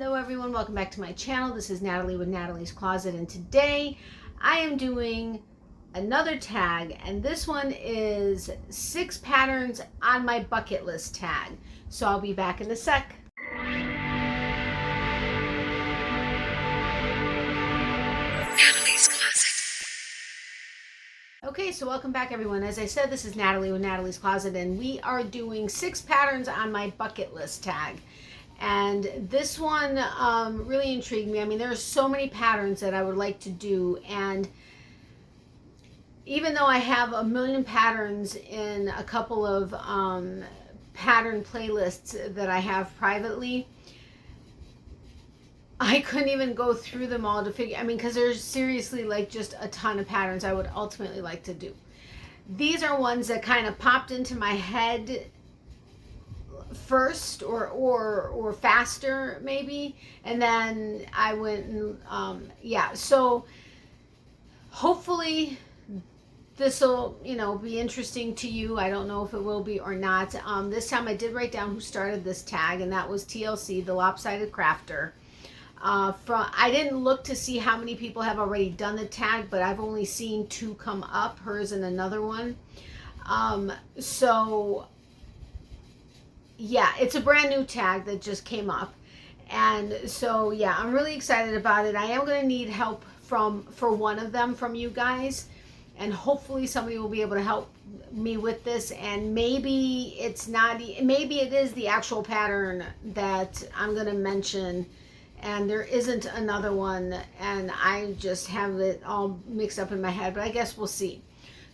Hello everyone, welcome back to my channel. This is Natalie with Natalie's Closet, and today I am doing another tag, and this one is 6 patterns on my bucket list tag. So I'll be back in a sec. Natalie's Closet. Okay, so welcome back everyone. As I said, this is Natalie with Natalie's Closet, and we are doing 6 patterns on my bucket list tag. And this one really intrigued me. I mean, there are so many patterns that I would like to do, and even though I have a million patterns in a couple of pattern playlists that I have privately, I couldn't even go through them all to figure, I mean, because there's seriously like just a ton of patterns I would ultimately like to do. These are ones that kind of popped into my head first or faster maybe, and then I went and yeah, so hopefully this will, you know, be interesting to you. I don't know if it will be or not. This time I did write down who started this tag, and that was TLC, the Lopsided Crafter. I didn't look to see how many people have already done the tag, but I've only seen 2 come up, hers and another one. So yeah, it's a brand new tag that just came up, and so yeah, I'm really excited about it. I am going to need help for one of them from you guys, and hopefully somebody will be able to help me with this, and maybe it's not, maybe it is the actual pattern that I'm going to mention and there isn't another one and I just have it all mixed up in my head, but I guess we'll see.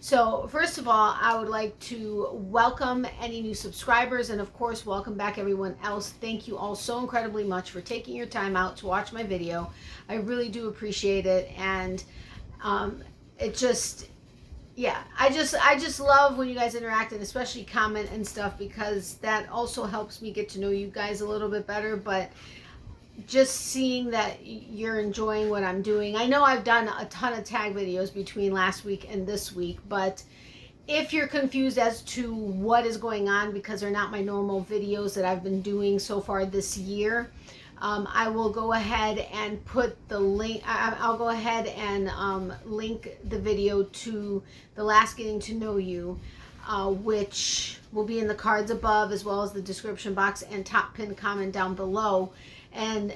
So first of all, I would like to welcome any new subscribers, and of course welcome back everyone else. Thank you all so incredibly much for taking your time out to watch my video. I really do appreciate it, and it just, yeah, I just love when you guys interact and especially comment and stuff, because that also helps me get to know you guys a little bit better. But just seeing that you're enjoying what I'm doing. I know I've done a ton of tag videos between last week and this week, but if you're confused as to what is going on because they're not my normal videos that I've been doing so far this year, I will go ahead and put the link, I'll go ahead and link the video to the last Getting to Know You, which will be in the cards above, as well as the description box and top pinned comment down below. And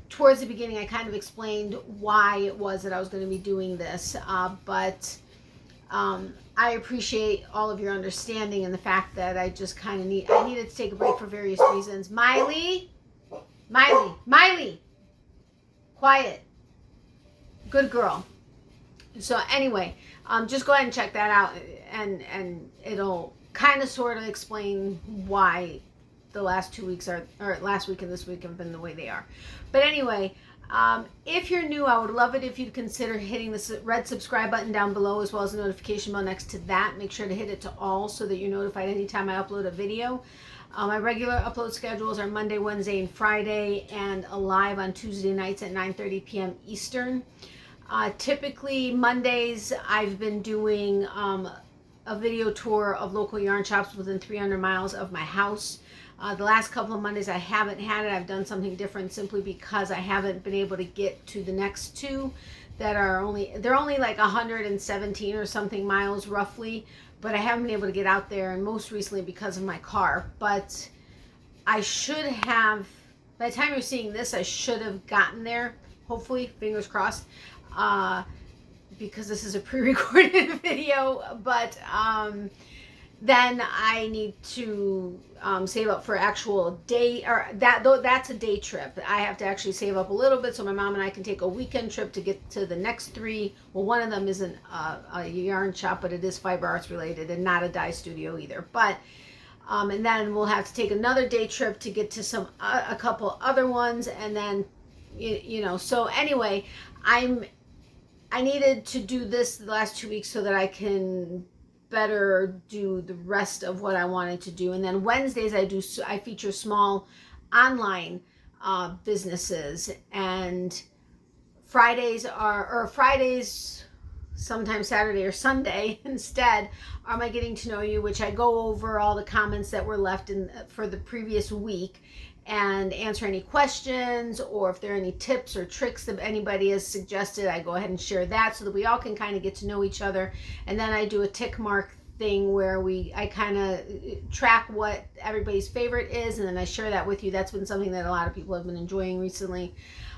towards the beginning, I kind of explained why it was that I was going to be doing this, but I appreciate all of your understanding and the fact that I just kind of needed to take a break for various reasons. Miley, quiet, good girl. So anyway, just go ahead and check that out, and it'll kind of sort of explain why the last 2 weeks or last week and this week have been the way they are. But anyway, if you're new, I would love it if you'd consider hitting the red subscribe button down below, as well as the notification bell next to that. Make sure to hit it to all so that you're notified anytime I upload a video. My regular upload schedules are Monday, Wednesday, and Friday, and live on Tuesday nights at 9:30 p.m. Eastern. Typically Mondays I've been doing a video tour of local yarn shops within 300 miles of my house. The last couple of Mondays I haven't had it. I've done something different simply because I haven't been able to get to the next 2 that are they're only like 117 or something miles roughly, but I haven't been able to get out there, and most recently because of my car. But I should have, by the time you're seeing this, I should have gotten there, hopefully, fingers crossed, because this is a pre-recorded video. But then I need to save up for actual day, or that's a day trip. I have to actually save up a little bit so my mom and I can take a weekend trip to get to the next 3. Well, one of them isn't a yarn shop, but it is fiber arts related and not a dye studio either. But and then we'll have to take another day trip to get to a couple other ones, and then you know. So anyway, I needed to do this the last 2 weeks so that I can better do the rest of what I wanted to do. And then Wednesdays I feature small online businesses, and Fridays sometimes Saturday or Sunday instead are my Getting to Know You, which I go over all the comments that were left for the previous week, and answer any questions, or if there are any tips or tricks that anybody has suggested, I go ahead and share that so that we all can kind of get to know each other. And then I do a tick mark thing where I kind of track what everybody's favorite is, and then I share that with you. That's been something that a lot of people have been enjoying recently.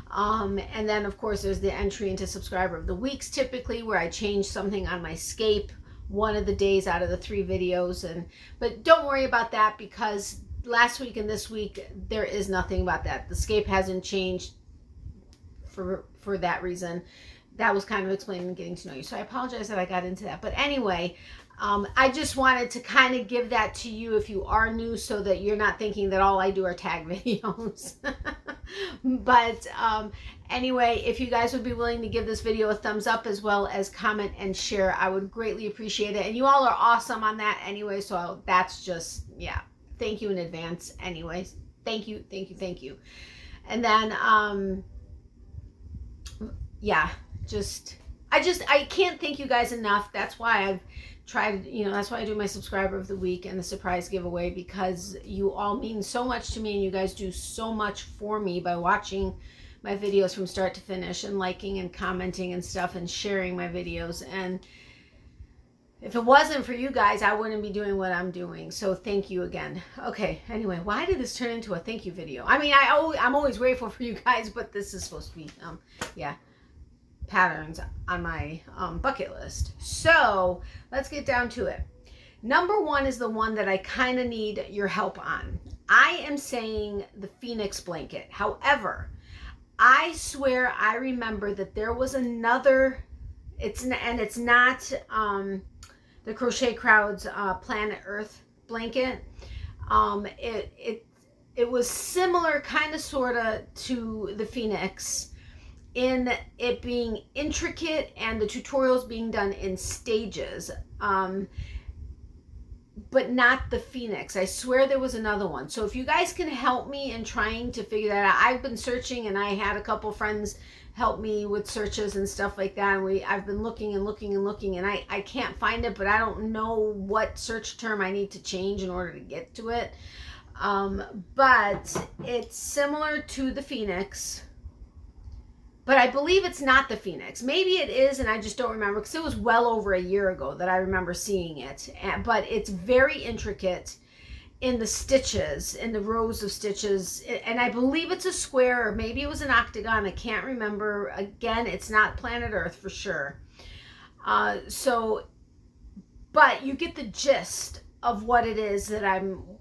And then of course there's the entry into subscriber of the weeks, typically, where I change something on my scape one of the days out of the 3 videos. But don't worry about that, because last week and this week there is nothing about that. The scape hasn't changed for that reason. That was kind of explaining and getting to know you. So I apologize that I got into that. But anyway, I just wanted to kind of give that to you if you are new, so that you're not thinking that all I do are tag videos. But anyway, if you guys would be willing to give this video a thumbs up, as well as comment and share, I would greatly appreciate it. And you all are awesome on that anyway, so that's just, yeah, thank you in advance. Anyways, thank you. And then yeah, I can't thank you guys enough. That's why I've tried, that's why I do my subscriber of the week and the surprise giveaway, because you all mean so much to me, and you guys do so much for me by watching my videos from start to finish, and liking and commenting and stuff, and sharing my videos. And if it wasn't for you guys, I wouldn't be doing what I'm doing. So thank you again. Okay, anyway, why did this turn into a thank you video? I mean, I'm always grateful for you guys, but this is supposed to be, yeah, patterns on my bucket list. So let's get down to it. Number 1 is the one that I kind of need your help on. I am saying the Phoenix blanket. However, I swear I remember that there was another, it's not the Crochet Crowd's Planet Earth blanket. It was similar, kind of, sort of, to the Phoenix, in it being intricate and the tutorials being done in stages, but not the Phoenix. I swear there was another one. So if you guys can help me in trying to figure that out. I've been searching, and I had a couple friends help me with searches and stuff like that, and I've been looking and looking and looking, and I can't find it, but I don't know what search term I need to change in order to get to it. But it's similar to the Phoenix, but I believe it's not the Phoenix. Maybe it is, and I just don't remember, because it was well over a year ago that I remember seeing it. But it's very intricate in the stitches, in the rows of stitches. And I believe it's a square, or maybe it was an octagon. I can't remember. Again, it's not Planet Earth for sure. But you get the gist of what it is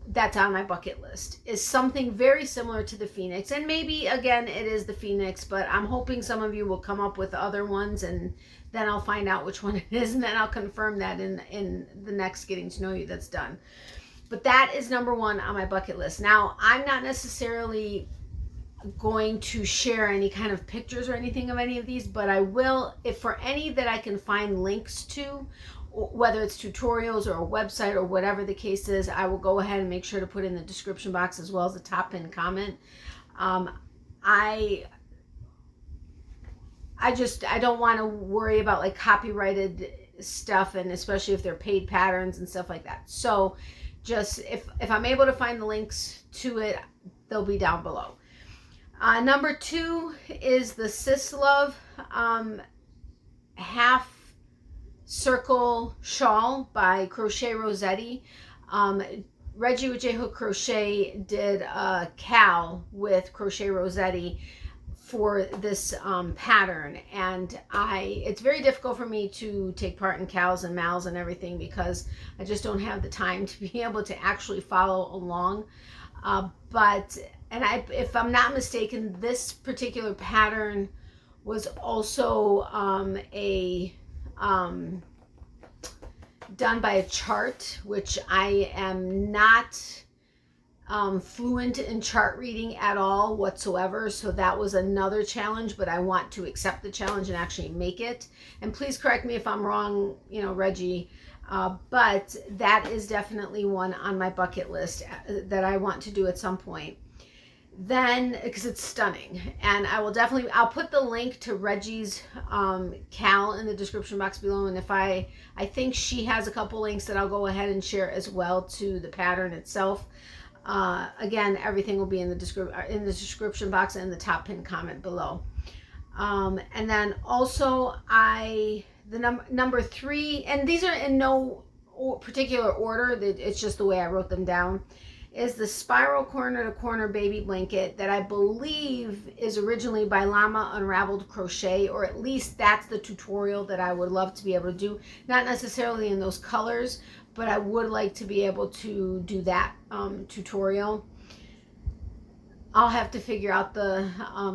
that's on my bucket list, is something very similar to the Phoenix. And maybe, again, it is the Phoenix, but I'm hoping some of you will come up with other ones, and then I'll find out which one it is, and then I'll confirm that in the next Getting to Know You that's done. But that is number 1 on my bucket list. Now, I'm not necessarily going to share any kind of pictures or anything of any of these, but I will, if for any that I can find links to, whether it's tutorials or a website or whatever the case is, I will go ahead and make sure to put in the description box, as well as the top pinned comment. I don't want to worry about like copyrighted stuff, and especially if they're paid patterns and stuff like that. So just if I'm able to find the links to it, they'll be down below. Number 2 is the Sis Love half circle shawl by Crochet Rossetti. Reggie with J Hook Crochet did a cowl with Crochet Rossetti for this pattern, and it's very difficult for me to take part in cows and mals and everything, because I just don't have the time to be able to actually follow along. If I'm not mistaken, this particular pattern was also done by a chart, which I am not fluent in chart reading at all whatsoever, so that was another challenge, but I want to accept the challenge and actually make it. And please correct me if I'm wrong, Reggie, but that is definitely one on my bucket list that I want to do at some point. Then, because it's stunning, and I'll put the link to Reggie's cowl in the description box below, and if I think she has a couple links that I'll go ahead and share as well to the pattern itself. Again, everything will be in the description box and the top pinned comment below. And then also the number 3, and these are in no particular order, it's just the way I wrote them down, is the spiral corner to corner baby blanket that I believe is originally by Llama Unraveled Crochet, or at least that's the tutorial that I would love to be able to do. Not necessarily in those colors, but I would like to be able to do that tutorial. I'll have to figure out the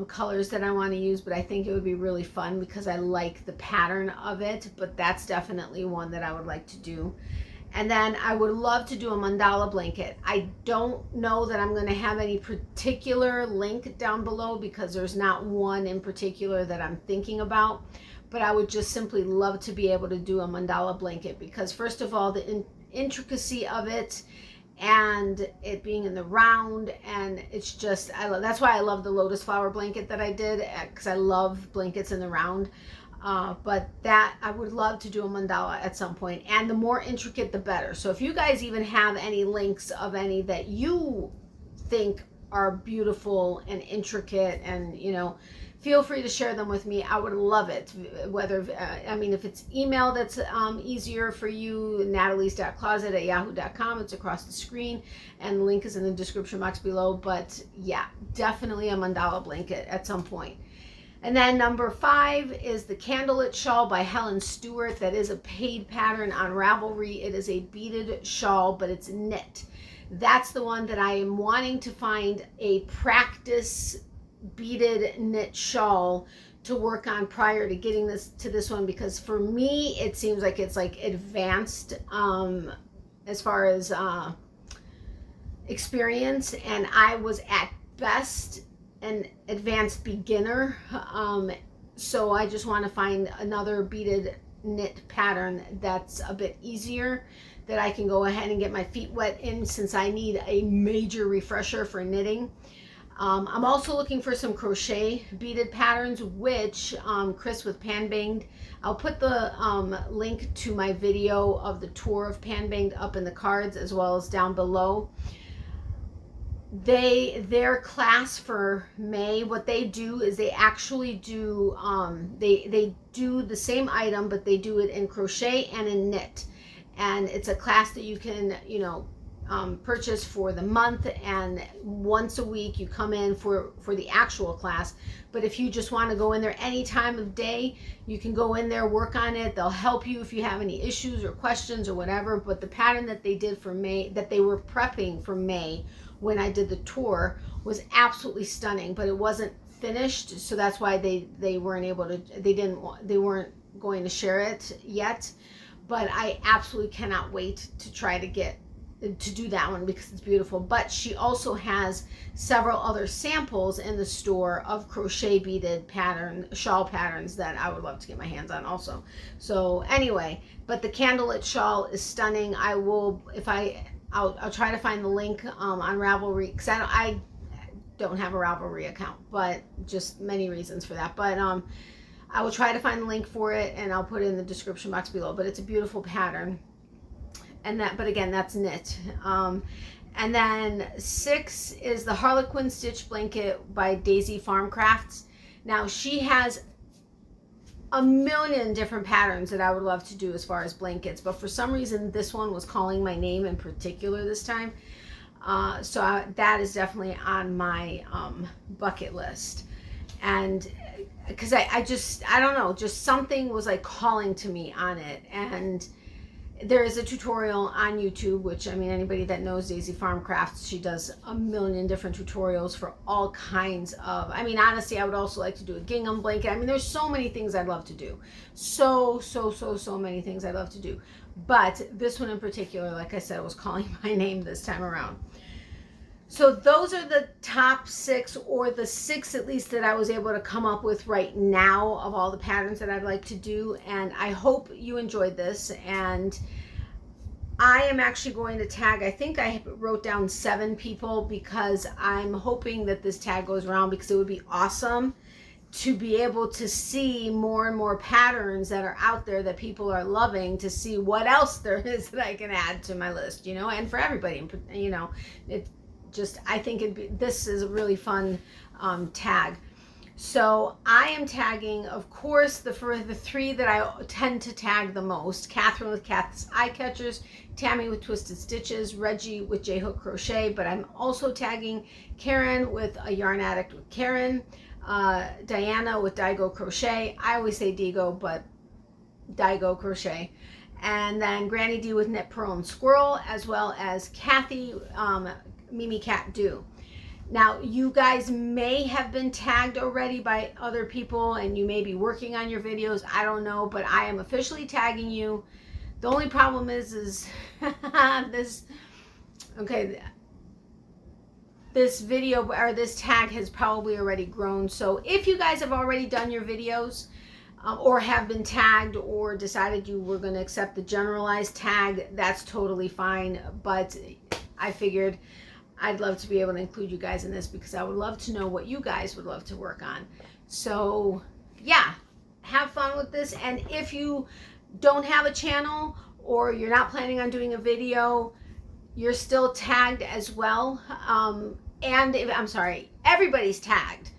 colors that I want to use, but I think it would be really fun because I like the pattern of it, but that's definitely one that I would like to do. And then I would love to do a mandala blanket. I don't know that I'm going to have any particular link down below because there's not one in particular that I'm thinking about, but I would just simply love to be able to do a mandala blanket because first of all, the intricacy of it and it being in the round, and it's just, that's why I love the lotus flower blanket that I did, because I love blankets in the round. But that I would love to do a mandala at some point, and the more intricate the better. So if you guys even have any links of any that you think are beautiful and intricate, and feel free to share them with me. I would love it. Whether if it's email that's easier for you, natalies.closet@yahoo.com. It's across the screen, and the link is in the description box below. But yeah, definitely a mandala blanket at some point. And then number 5 is the Candlelit Shawl by Helen Stewart. That is a paid pattern on Ravelry. It is a beaded shawl, but it's knit. That's the one that I am wanting to find a practice beaded knit shawl to work on prior to getting this one, because for me it seems like it's like advanced as far as experience, and I was at best an advanced beginner, so I just want to find another beaded knit pattern that's a bit easier, that I can go ahead and get my feet wet in, since I need a major refresher for knitting. I'm also looking for some crochet beaded patterns, which Chris with Pan Banged, I'll put the link to my video of the tour of Pan Banged up in the cards, as well as down below. Their class for May, what they do is they actually do they do the same item, but they do it in crochet and in knit, and it's a class that you can purchase for the month, and once a week you come in for the actual class. But if you just want to go in there any time of day, you can go in there, work on it. They'll help you if you have any issues or questions or whatever. But the pattern that they did for May, that they were prepping for May when I did the tour, was absolutely stunning, but it wasn't finished, so that's why they weren't able to, they weren't going to share it yet. But I absolutely cannot wait to try to do that one, because it's beautiful. But she also has several other samples in the store of crochet beaded shawl patterns that I would love to get my hands on also. So anyway, but the Candlelit shawl is stunning. I'll try to find the link on Ravelry, because I don't have a Ravelry account, but just many reasons for that. But I will try to find the link for it, and I'll put it in the description box below. But it's a beautiful pattern. But again, that's knit. And then 6 is the Harlequin Stitch Blanket by Daisy Farm Crafts. Now, she has a million different patterns that I would love to do as far as blankets, but for some reason this one was calling my name in particular this time. That is definitely on my bucket list. And because I don't know, just something was like calling to me on it. And there is a tutorial on YouTube, which, anybody that knows Daisy Farm Crafts, she does a million different tutorials for all kinds of, honestly, I would also like to do a gingham blanket. There's so many things I'd love to do. So many things I'd love to do. But this one in particular, like I said, was calling my name this time around. So those are the top 6, or the 6 at least that I was able to come up with right now of all the patterns that I'd like to do. And I hope you enjoyed this. And I am actually going to tag, I think I wrote down 7 people, because I'm hoping that this tag goes around, because it would be awesome to be able to see more and more patterns that are out there that people are loving, to see what else there is that I can add to my list, and for everybody, I think this is a really fun tag. So I am tagging, of course, for the three that I tend to tag the most: Catherine with Kath's Eyecatchers, Tammy with Twisted Stitches, Reggie with J-Hook Crochet, but I'm also tagging Karen with A Yarn Addict with Karen, Diana with Daigo Crochet. I always say Digo, but Daigo Crochet. And then Granny D with Knit Pearl and Squirrel, as well as Kathy, Mimi Cat Do. Now, you guys may have been tagged already by other people and you may be working on your videos. I don't know, but I am officially tagging you. The only problem is this, okay, this video or this tag has probably already grown. So if you guys have already done your videos or have been tagged or decided you were going to accept the generalized tag, that's totally fine. But I figured I'd love to be able to include you guys in this because I would love to know what you guys would love to work on. So yeah, have fun with this. And if you don't have a channel or you're not planning on doing a video, you're still tagged as well. I'm sorry, everybody's tagged.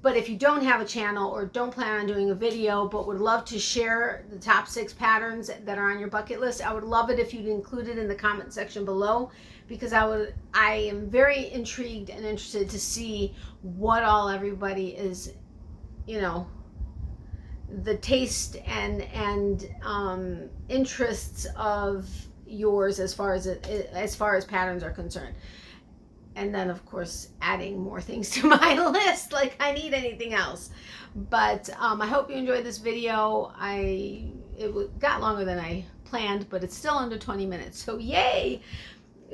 But if you don't have a channel or don't plan on doing a video but would love to share the top 6 patterns that are on your bucket list, I would love it if you'd include it in the comment section below, because I am very intrigued and interested to see what all everybody is, you know, the taste and interests of yours as far as patterns are concerned. And then, of course, adding more things to my list, like I need anything else. But I hope you enjoyed this video. It got longer than I planned, but it's still under 20 minutes, so yay!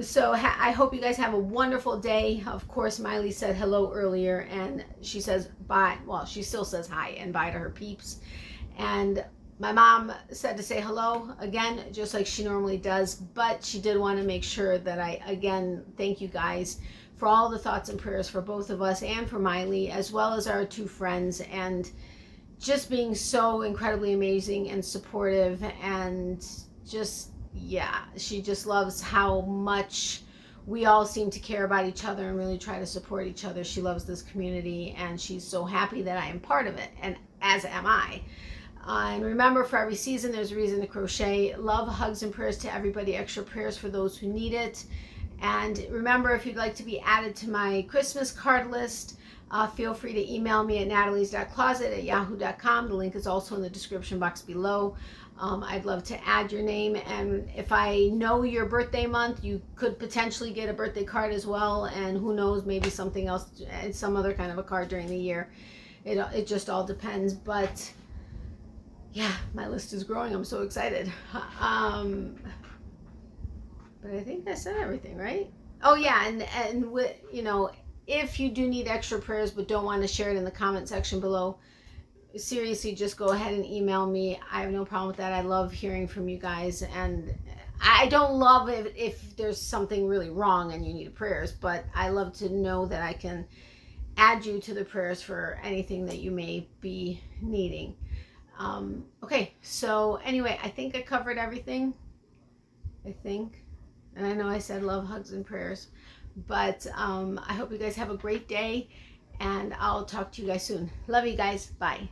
So I hope you guys have a wonderful day. Of course, Miley said hello earlier, and she says bye. Well, she still says hi and bye to her peeps. And my mom said to say hello again, just like she normally does, but she did want to make sure that I, again, thank you guys for all the thoughts and prayers for both of us and for Miley, as well as our 2 friends, and just being so incredibly amazing and supportive, and just, yeah, she just loves how much we all seem to care about each other and really try to support each other. She loves this community, and she's so happy that I am part of it, and as am I. And remember, for every season, there's a reason to crochet. Love, hugs, and prayers to everybody. Extra prayers for those who need it. And remember, if you'd like to be added to my Christmas card list, feel free to email me at natalies.closet@yahoo.com. The link is also in the description box below. I'd love to add your name. And if I know your birthday month, you could potentially get a birthday card as well. And who knows, maybe something else, some other kind of a card during the year. It just all depends. But yeah, my list is growing. I'm so excited. But I think I said everything, right? Oh yeah, and with, you know, if you do need extra prayers but don't want to share it in the comment section below, seriously, just go ahead and email me. I have no problem with that. I love hearing from you guys, and I don't love it if there's something really wrong and you need prayers, but I love to know that I can add you to the prayers for anything that you may be needing. Okay, so anyway, I think I covered everything. And I know I said love, hugs, and prayers, but I hope you guys have a great day, and I'll talk to you guys soon. Love you guys. Bye.